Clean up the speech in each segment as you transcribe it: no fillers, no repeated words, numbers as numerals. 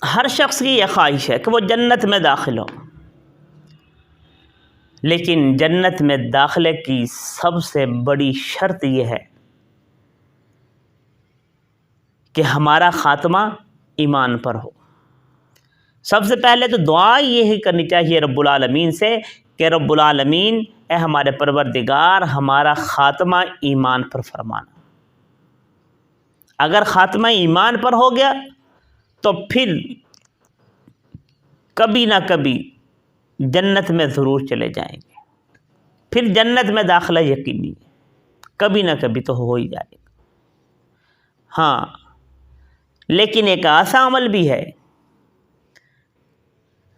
ہر شخص کی یہ خواہش ہے کہ وہ جنت میں داخل ہو، لیکن جنت میں داخلے کی سب سے بڑی شرط یہ ہے کہ ہمارا خاتمہ ایمان پر ہو۔ سب سے پہلے تو دعا یہی کرنی چاہیے رب العالمین سے کہ رب العالمین اے ہمارے پروردگار ہمارا خاتمہ ایمان پر فرمانا۔ اگر خاتمہ ایمان پر ہو گیا تو پھر کبھی نہ کبھی جنت میں ضرور چلے جائیں گے، پھر جنت میں داخلہ یقینی ہے، کبھی نہ کبھی تو ہو ہی جائے گا۔ ہاں، لیکن ایک ایسا عمل بھی ہے،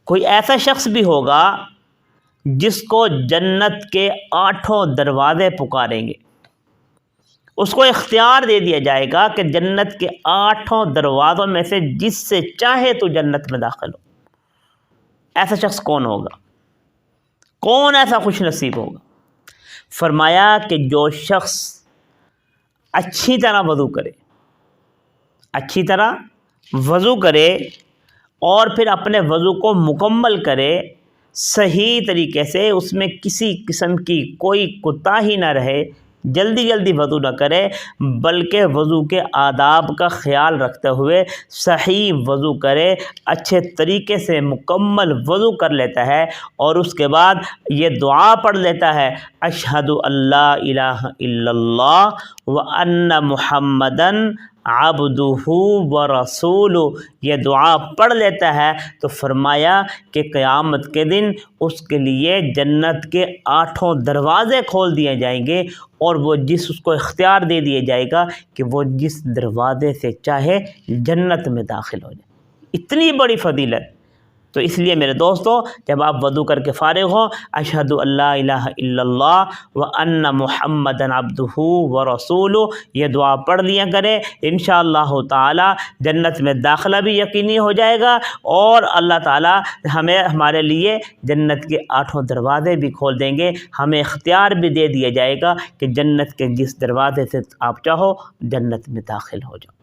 کوئی ایسا شخص بھی ہوگا جس کو جنت کے 8 دروازے پکاریں گے، اس کو اختیار دے دیا جائے گا کہ جنت کے 8 دروازوں میں سے جس سے چاہے تو جنت میں داخل ہو۔ ایسا شخص کون ہوگا؟ کون ایسا خوش نصیب ہوگا؟ فرمایا کہ جو شخص اچھی طرح وضو کرے، اچھی طرح وضو کرے اور پھر اپنے وضو کو مکمل کرے صحیح طریقے سے، اس میں کسی قسم کی کوئی کوتاہی نہ رہے، جلدی جلدی وضو نہ کرے بلکہ وضو کے آداب کا خیال رکھتے ہوئے صحیح وضو کرے، اچھے طریقے سے مکمل وضو کر لیتا ہے اور اس کے بعد یہ دعا پڑھ لیتا ہے اشہد ان لا الہ الا اللہ وان محمدن عبدہ ورسولہ، یہ دعا پڑھ لیتا ہے تو فرمایا کہ قیامت کے دن اس کے لیے جنت کے 8 دروازے کھول دیے جائیں گے اور وہ اس کو اختیار دے دیا جائے گا کہ وہ جس دروازے سے چاہے جنت میں داخل ہو جائے۔ اتنی بڑی فضیلت! تو اس لیے میرے دوستو، جب آپ وضو کر کے فارغ ہوں اشہد ان لا الہ الا اللہ وان محمدن عبدہ ورسولہ یہ دعا پڑھ لیا کریں، انشاءاللہ تعالی جنت میں داخلہ بھی یقینی ہو جائے گا اور اللہ تعالی ہمیں ہمارے لیے جنت کے 8 دروازے بھی کھول دیں گے، ہمیں اختیار بھی دے دیا جائے گا کہ جنت کے جس دروازے سے آپ چاہو جنت میں داخل ہو جاؤ۔